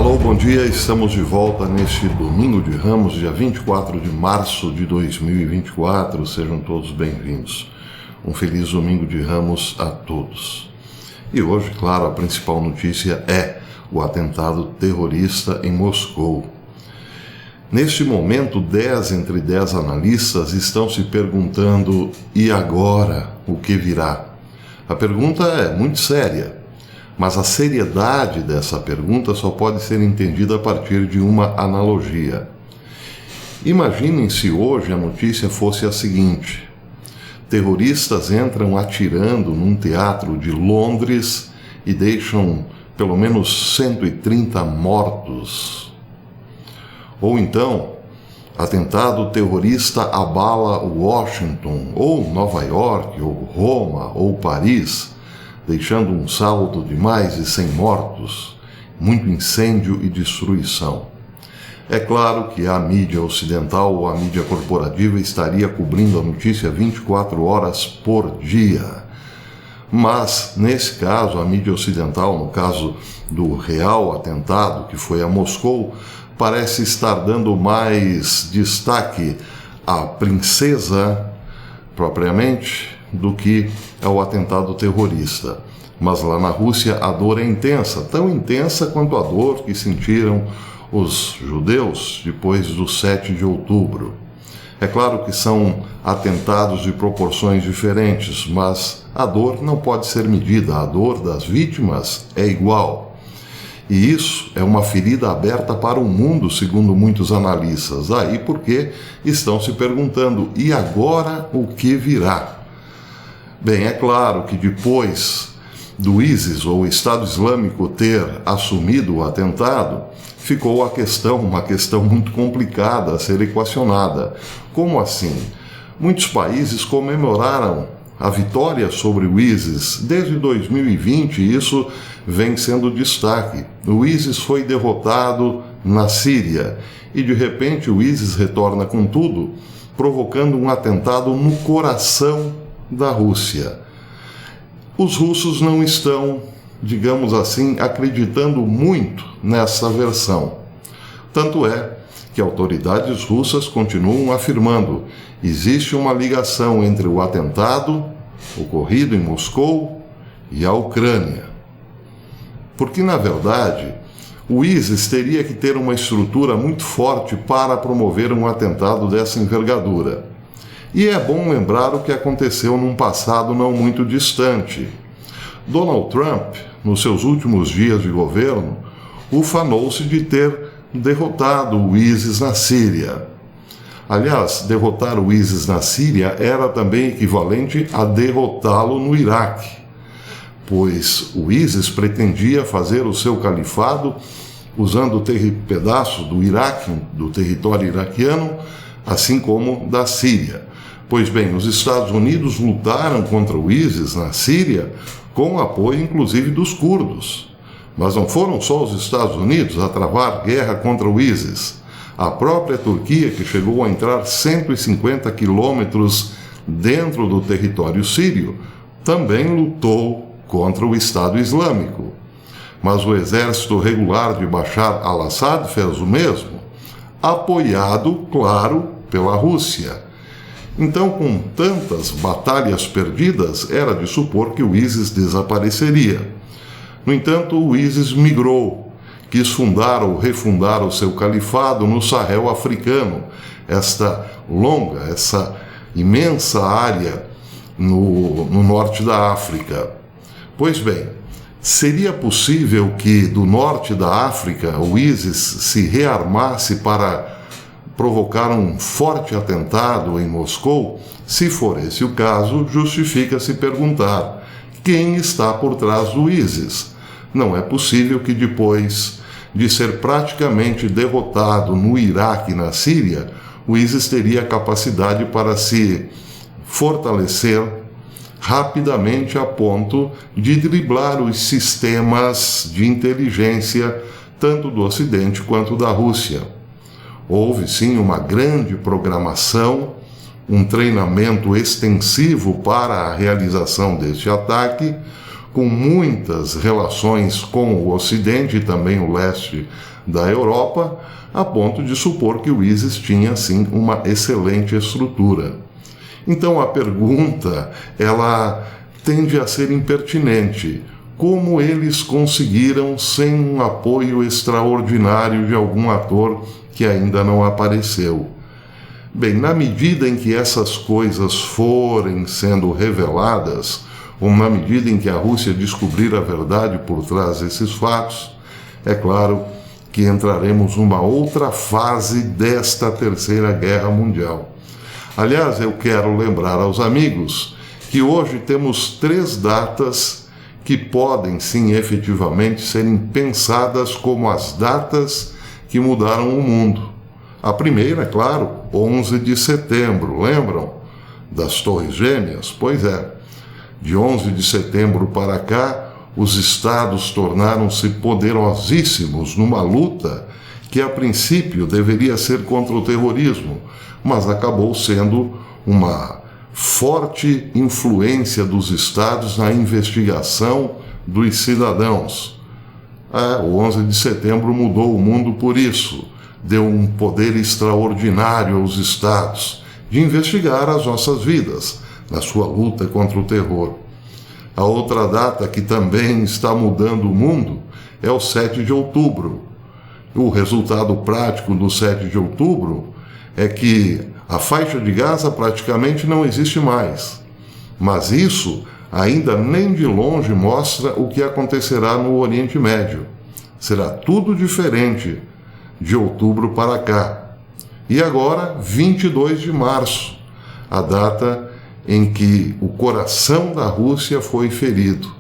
Alô, bom dia, estamos de volta neste domingo de Ramos, dia 24 de março de 2024, sejam todos bem-vindos. Um feliz domingo de Ramos a todos. E hoje, claro, a principal notícia é o atentado terrorista em Moscou. Neste momento, 10 entre 10 analistas estão se perguntando: e agora o que virá? A pergunta é muito séria. Mas a seriedade dessa pergunta só pode ser entendida a partir de uma analogia. Imaginem se hoje a notícia fosse a seguinte: terroristas entram atirando num teatro de Londres e deixam pelo menos 130 mortos. Ou então, atentado terrorista abala Washington, ou Nova York, ou Roma, ou Paris, deixando um saldo de mais de 100 mortos, muito incêndio e destruição. É claro que a mídia ocidental ou a mídia corporativa estaria cobrindo a notícia 24 horas por dia. Mas, nesse caso, a mídia ocidental, no caso do real atentado que foi a Moscou, parece estar dando mais destaque à princesa, propriamente, do que ao atentado terrorista. Mas lá na Rússia a dor é intensa, tão intensa quanto a dor que sentiram os judeus depois do 7 de outubro. É claro que são atentados de proporções diferentes, mas a dor não pode ser medida, a dor das vítimas é igual. E isso é uma ferida aberta para o mundo, segundo muitos analistas. Daí porque estão se perguntando: e agora o que virá? Bem, é claro que depois do ISIS, ou Estado Islâmico, ter assumido o atentado, ficou uma questão muito complicada a ser equacionada. Como assim? Muitos países comemoraram a vitória sobre o ISIS desde 2020, e isso vem sendo destaque. O ISIS foi derrotado na Síria e, de repente, o ISIS retorna com tudo, provocando um atentado no coração da Rússia. Os russos não estão, digamos assim, acreditando muito nessa versão. Tanto é que autoridades russas continuam afirmando: existe uma ligação entre o atentado ocorrido em Moscou e a Ucrânia. Porque, na verdade, o ISIS teria que ter uma estrutura muito forte para promover um atentado dessa envergadura. E é bom lembrar o que aconteceu num passado não muito distante. Donald Trump, nos seus últimos dias de governo, ufanou-se de ter derrotado o ISIS na Síria. Aliás, derrotar o ISIS na Síria era também equivalente a derrotá-lo no Iraque, pois o ISIS pretendia fazer o seu califado usando pedaços do Iraque, do território iraquiano, assim como da Síria. Pois bem, os Estados Unidos lutaram contra o ISIS na Síria com o apoio, inclusive, dos curdos. Mas não foram só os Estados Unidos a travar guerra contra o ISIS. A própria Turquia, que chegou a entrar 150 quilômetros dentro do território sírio, também lutou contra o Estado Islâmico. Mas o exército regular de Bashar al-Assad fez o mesmo, apoiado, claro, pela Rússia. Então, com tantas batalhas perdidas, era de supor que o ISIS desapareceria. No entanto, o ISIS migrou, quis fundar ou refundar o seu califado no Sahel africano, essa imensa área no norte da África. Pois bem, seria possível que do norte da África o ISIS se rearmasse para provocar um forte atentado em Moscou? Se for esse o caso, justifica-se perguntar: quem está por trás do ISIS? Não é possível que depois de ser praticamente derrotado no Iraque e na Síria, o ISIS teria capacidade para se fortalecer rapidamente a ponto de driblar os sistemas de inteligência tanto do Ocidente quanto da Rússia. Houve sim uma grande programação, um treinamento extensivo para a realização deste ataque, com muitas relações com o Ocidente e também o leste da Europa, a ponto de supor que o ISIS tinha, sim, uma excelente estrutura. Então a pergunta, ela tende a ser impertinente. Como eles conseguiram sem um apoio extraordinário de algum ator que ainda não apareceu? Bem, na medida em que essas coisas forem sendo reveladas, ou na medida em que a Rússia descobrir a verdade por trás desses fatos, é claro que entraremos numa outra fase desta Terceira Guerra Mundial. Aliás, eu quero lembrar aos amigos que hoje temos 3 datas que podem, sim, efetivamente serem pensadas como as datas que mudaram o mundo. A primeira, é claro, 11 de setembro, lembram? Das Torres Gêmeas? Pois é. De 11 de setembro para cá, os estados tornaram-se poderosíssimos numa luta que a princípio deveria ser contra o terrorismo, mas acabou sendo uma forte influência dos estados na investigação dos cidadãos. O 11 de setembro mudou o mundo por isso, deu um poder extraordinário aos estados de investigar as nossas vidas na sua luta contra o terror. A outra data que também está mudando o mundo é o 7 de outubro. O resultado prático do 7 de outubro é que a faixa de Gaza praticamente não existe mais. Mas isso ainda nem de longe mostra o que acontecerá no Oriente Médio. Será tudo diferente de outubro para cá. E agora, 22 de março, a data em que o coração da Rússia foi ferido.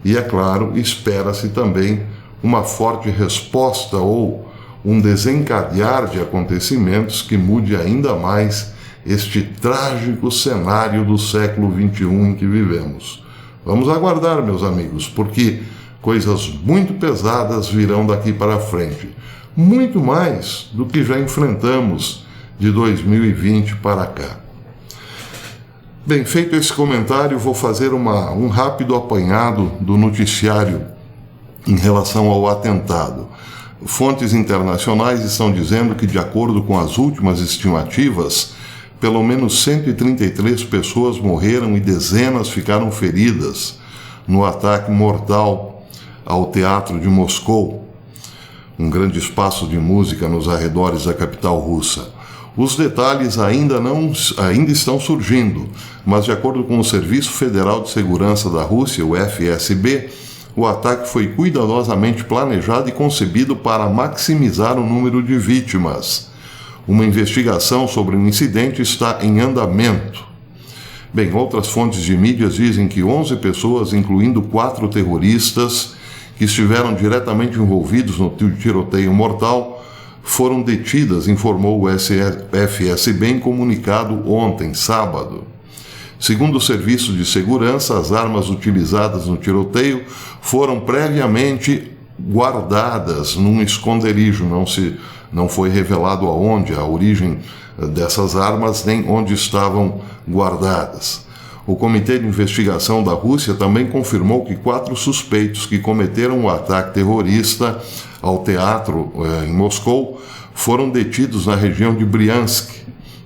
E, é claro, espera-se também uma forte resposta ou um desencadear de acontecimentos que mude ainda mais este trágico cenário do século XXI em que vivemos. Vamos aguardar, meus amigos, porque coisas muito pesadas virão daqui para frente. Muito mais do que já enfrentamos de 2020 para cá. Bem, feito esse comentário, vou fazer um rápido apanhado do noticiário em relação ao atentado. Fontes internacionais estão dizendo que, de acordo com as últimas estimativas, pelo menos 133 pessoas morreram e dezenas ficaram feridas no ataque mortal ao Teatro de Moscou, um grande espaço de música nos arredores da capital russa. Os detalhes ainda estão surgindo, mas de acordo com o Serviço Federal de Segurança da Rússia, o FSB, o ataque foi cuidadosamente planejado e concebido para maximizar o número de vítimas. Uma investigação sobre o incidente está em andamento. Bem, outras fontes de mídias dizem que 11 pessoas, incluindo 4 terroristas, que estiveram diretamente envolvidos no tiroteio mortal, foram detidas, informou o FSB em comunicado ontem, sábado. Segundo o Serviço de Segurança, as armas utilizadas no tiroteio foram previamente guardadas num esconderijo. Não foi revelado aonde, a origem dessas armas, nem onde estavam guardadas. O Comitê de Investigação da Rússia também confirmou que 4 suspeitos que cometeram o ataque terrorista ao teatro em Moscou foram detidos na região de Briansk,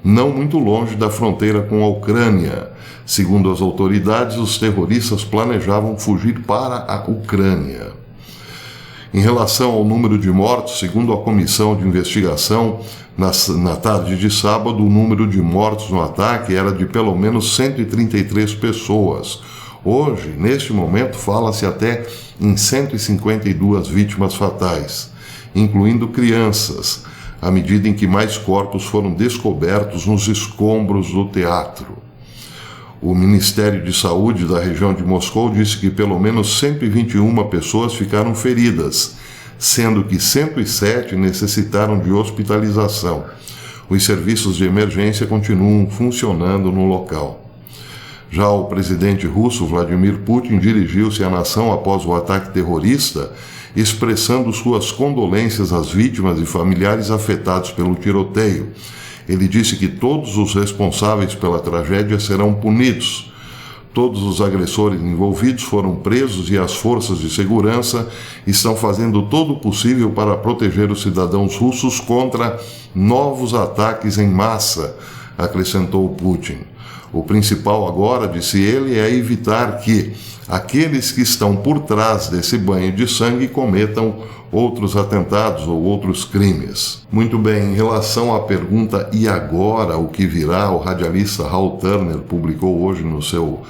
não muito longe da fronteira com a Ucrânia. Segundo as autoridades, os terroristas planejavam fugir para a Ucrânia. Em relação ao número de mortos, segundo a Comissão de Investigação, na tarde de sábado, o número de mortos no ataque era de pelo menos 133 pessoas. Hoje, neste momento, fala-se até em 152 vítimas fatais, incluindo crianças, à medida em que mais corpos foram descobertos nos escombros do teatro. O Ministério de Saúde da região de Moscou disse que pelo menos 121 pessoas ficaram feridas, sendo que 107 necessitaram de hospitalização. Os serviços de emergência continuam funcionando no local. Já o presidente russo Vladimir Putin dirigiu-se à nação após o ataque terrorista, expressando suas condolências às vítimas e familiares afetados pelo tiroteio. Ele disse que todos os responsáveis pela tragédia serão punidos. Todos os agressores envolvidos foram presos e as forças de segurança estão fazendo todo o possível para proteger os cidadãos russos contra novos ataques em massa, acrescentou Putin. O principal agora, disse ele, é evitar que aqueles que estão por trás desse banho de sangue cometam outros atentados ou outros crimes. Muito bem, em relação à pergunta "e agora o que virá?", o radialista Hal Turner publicou hoje no seu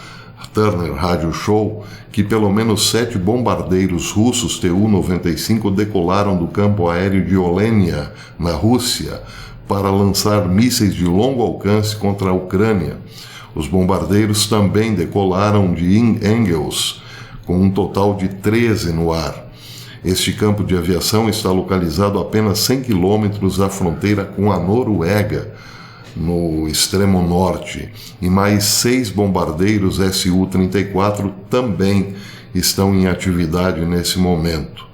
Turner Radio Show que pelo menos 7 bombardeiros russos Tu-95 decolaram do campo aéreo de Olenia, na Rússia, para lançar mísseis de longo alcance contra a Ucrânia. Os bombardeiros também decolaram de Engels, com um total de 13 no ar. Este campo de aviação está localizado a apenas 100 quilômetros da fronteira com a Noruega, no extremo norte, e mais 6 bombardeiros Su-34 também estão em atividade nesse momento.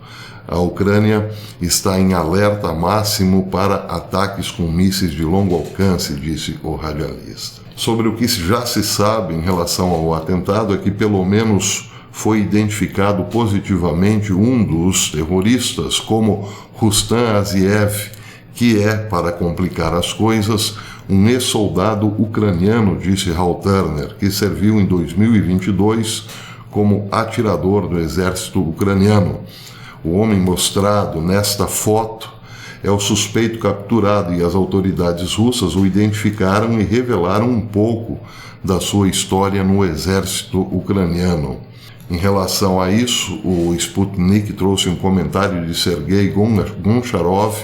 A Ucrânia está em alerta máximo para ataques com mísseis de longo alcance, disse o radialista. Sobre o que já se sabe em relação ao atentado é que pelo menos foi identificado positivamente um dos terroristas como Rustam Aziev, que é, para complicar as coisas, um ex-soldado ucraniano, disse Hal Turner, que serviu em 2022 como atirador do exército ucraniano. O homem mostrado nesta foto é o suspeito capturado e as autoridades russas o identificaram e revelaram um pouco da sua história no exército ucraniano. Em relação a isso, o Sputnik trouxe um comentário de Sergei Goncharov,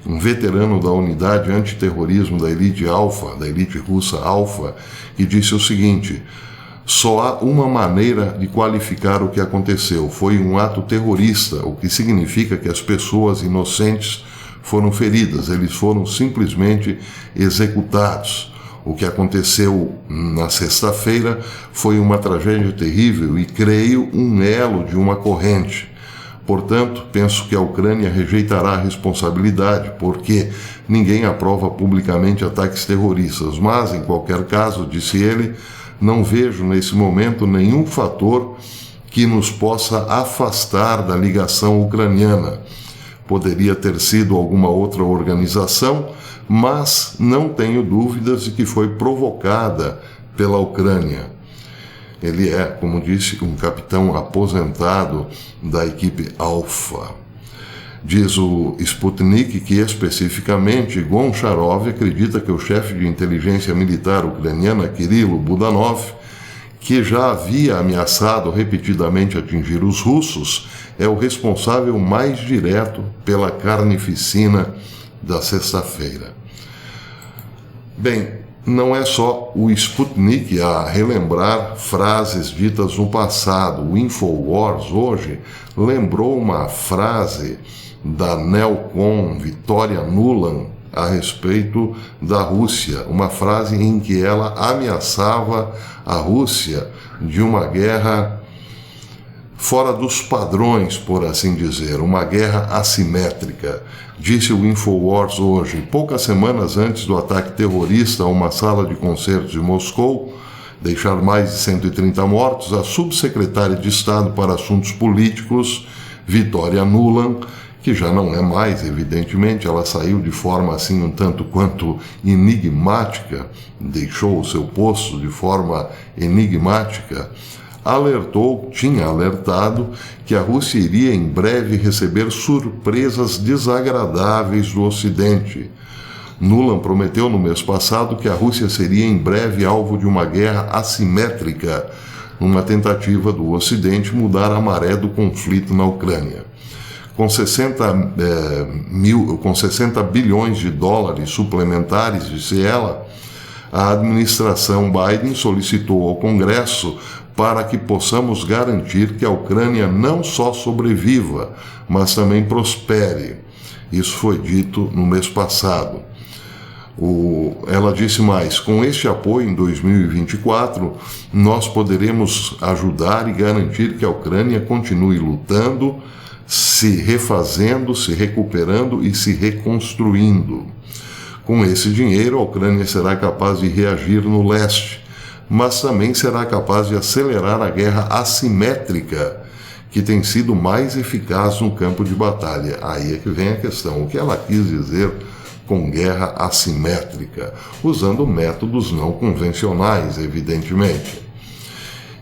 um veterano da unidade antiterrorismo da elite Alfa, da elite russa Alfa, que disse o seguinte: "Só há uma maneira de qualificar o que aconteceu. Foi um ato terrorista, o que significa que as pessoas inocentes foram feridas, eles foram simplesmente executados. O que aconteceu na sexta-feira foi uma tragédia terrível e, creio, um elo de uma corrente. Portanto, penso que a Ucrânia rejeitará a responsabilidade, porque ninguém aprova publicamente ataques terroristas. Mas, em qualquer caso, disse ele, não vejo nesse momento nenhum fator que nos possa afastar da ligação ucraniana. Poderia ter sido alguma outra organização, mas não tenho dúvidas de que foi provocada pela Ucrânia." Ele é, como disse, um capitão aposentado da equipe Alfa. Diz o Sputnik que, especificamente, Goncharov acredita que o chefe de inteligência militar ucraniana, Kirilo Budanov, que já havia ameaçado repetidamente atingir os russos, é o responsável mais direto pela carnificina da sexta-feira. Bem, não é só o Sputnik a relembrar frases ditas no passado. O InfoWars hoje lembrou uma frase da neocon Victoria Nuland a respeito da Rússia, uma frase em que ela ameaçava a Rússia de uma guerra fora dos padrões, por assim dizer, uma guerra assimétrica. Disse o InfoWars hoje, poucas semanas antes do ataque terrorista a uma sala de concertos de Moscou, deixar mais de 130 mortos, a subsecretária de Estado para Assuntos Políticos, Victoria Nuland, que já não é mais, evidentemente, ela saiu de forma assim um tanto quanto enigmática, deixou o seu posto de forma enigmática, tinha alertado que a Rússia iria em breve receber surpresas desagradáveis do Ocidente. Nuland prometeu no mês passado que a Rússia seria em breve alvo de uma guerra assimétrica, numa tentativa do Ocidente mudar a maré do conflito na Ucrânia. Com 60 bilhões de dólares suplementares, disse ela, a administração Biden solicitou ao Congresso para que possamos garantir que a Ucrânia não só sobreviva, mas também prospere. Isso foi dito no mês passado. Ela disse mais, com este apoio em 2024, nós poderemos ajudar e garantir que a Ucrânia continue lutando, se refazendo, se recuperando e se reconstruindo. Com esse dinheiro, a Ucrânia será capaz de reagir no leste, mas também será capaz de acelerar a guerra assimétrica, que tem sido mais eficaz no campo de batalha. Aí é que vem a questão. O que ela quis dizer com guerra assimétrica? Usando métodos não convencionais, evidentemente.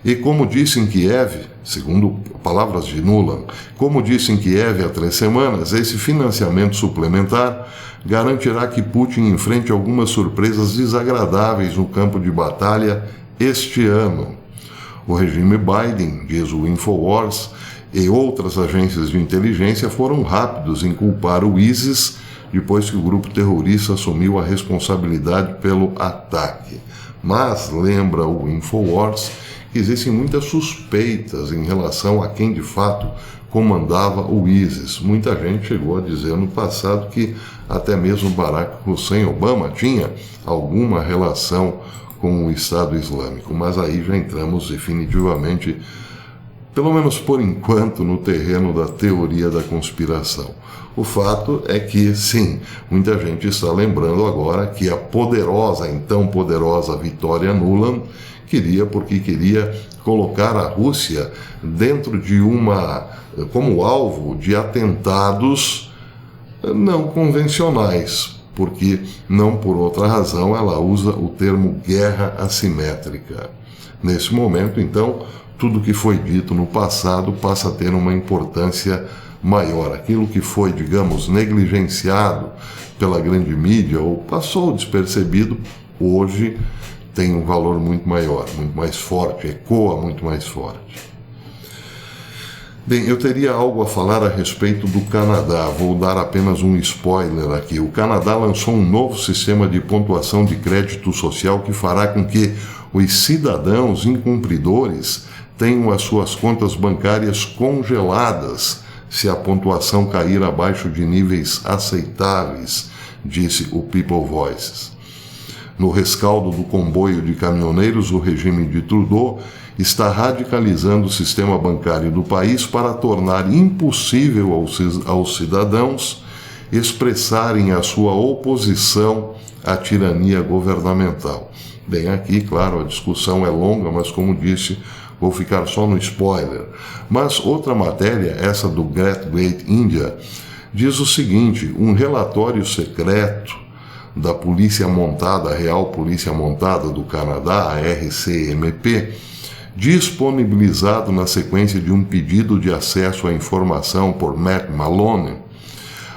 E como disse em Kiev, segundo palavras de Nuland, como disse em Kiev há 3 semanas, esse financiamento suplementar garantirá que Putin enfrente algumas surpresas desagradáveis no campo de batalha este ano. O regime Biden, diz o Infowars, e outras agências de inteligência foram rápidos em culpar o ISIS depois que o grupo terrorista assumiu a responsabilidade pelo ataque. Mas, lembra o Infowars, que existem muitas suspeitas em relação a quem de fato comandava o ISIS. Muita gente chegou a dizer no passado que até mesmo Barack Hussein Obama tinha alguma relação com o Estado Islâmico, mas aí já entramos definitivamente, pelo menos por enquanto, no terreno da teoria da conspiração. O fato é que, sim, muita gente está lembrando agora que a poderosa, então poderosa Victoria Nuland queria colocar a Rússia dentro de como alvo de atentados não convencionais, porque não por outra razão ela usa o termo guerra assimétrica. Nesse momento, então, tudo que foi dito no passado passa a ter uma importância maior. Aquilo que foi, digamos, negligenciado pela grande mídia ou passou despercebido, hoje tem um valor muito maior, muito mais forte, ecoa muito mais forte. Bem, eu teria algo a falar a respeito do Canadá. Vou dar apenas um spoiler aqui. O Canadá lançou um novo sistema de pontuação de crédito social que fará com que os cidadãos incumpridores tenham as suas contas bancárias congeladas se a pontuação cair abaixo de níveis aceitáveis, disse o People Voices. No rescaldo do comboio de caminhoneiros, o regime de Trudeau está radicalizando o sistema bancário do país para tornar impossível aos cidadãos expressarem a sua oposição à tirania governamental. Bem, aqui, claro, a discussão é longa, mas como disse, vou ficar só no spoiler. Mas outra matéria, essa do Great India, diz o seguinte: um relatório secreto da Polícia Montada, a Real Polícia Montada do Canadá, a RCMP, disponibilizado na sequência de um pedido de acesso à informação por Matt Malone,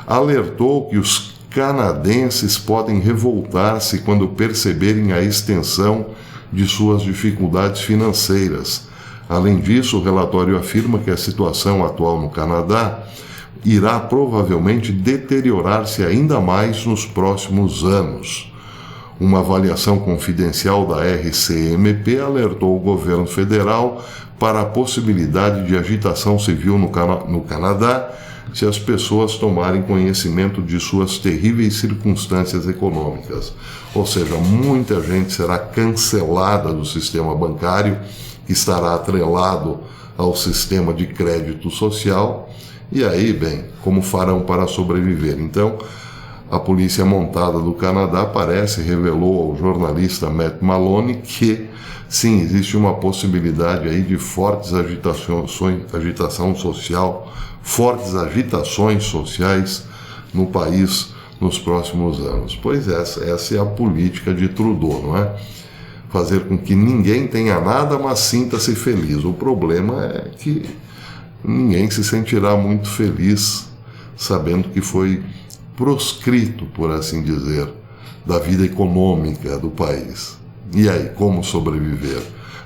alertou que os canadenses podem revoltar-se quando perceberem a extensão de suas dificuldades financeiras. Além disso, o relatório afirma que a situação atual no Canadá irá provavelmente deteriorar-se ainda mais nos próximos anos. Uma avaliação confidencial da RCMP alertou o governo federal para a possibilidade de agitação civil no Canadá se as pessoas tomarem conhecimento de suas terríveis circunstâncias econômicas. Ou seja, muita gente será cancelada do sistema bancário, que estará atrelado ao sistema de crédito social. E aí, bem, como farão para sobreviver? Então, a Polícia Montada do Canadá revelou ao jornalista Matt Malone que, sim, existe uma possibilidade aí de fortes fortes agitações sociais no país nos próximos anos. Pois essa é a política de Trudeau, não é? Fazer com que ninguém tenha nada, mas sinta-se feliz. O problema é que ninguém se sentirá muito feliz sabendo que foi proscrito, por assim dizer, da vida econômica do país. E aí, como sobreviver?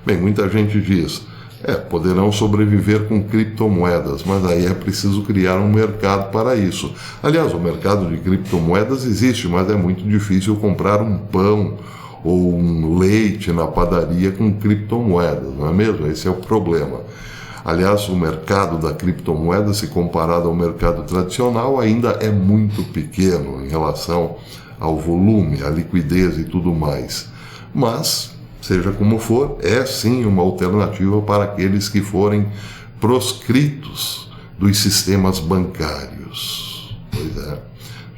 Bem, muita gente diz, poderão sobreviver com criptomoedas, mas aí é preciso criar um mercado para isso. Aliás, o mercado de criptomoedas existe, mas é muito difícil comprar um pão ou um leite na padaria com criptomoedas, não é mesmo? Esse é o problema. Aliás, o mercado da criptomoeda, se comparado ao mercado tradicional, ainda é muito pequeno em relação ao volume, à liquidez e tudo mais. Mas, seja como for, é sim uma alternativa para aqueles que forem proscritos dos sistemas bancários. Pois é.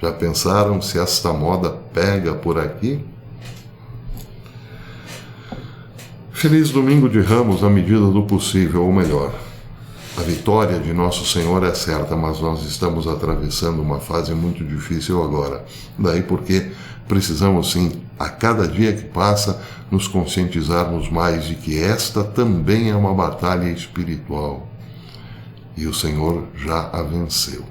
Já pensaram se esta moda pega por aqui? Feliz Domingo de Ramos na medida do possível, ou melhor. A vitória de Nosso Senhor é certa, mas nós estamos atravessando uma fase muito difícil agora. Daí porque precisamos sim, a cada dia que passa, nos conscientizarmos mais de que esta também é uma batalha espiritual. E o Senhor já a venceu.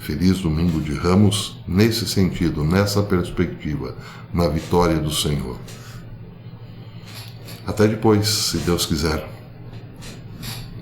Feliz Domingo de Ramos nesse sentido, nessa perspectiva, na vitória do Senhor. Até depois, se Deus quiser.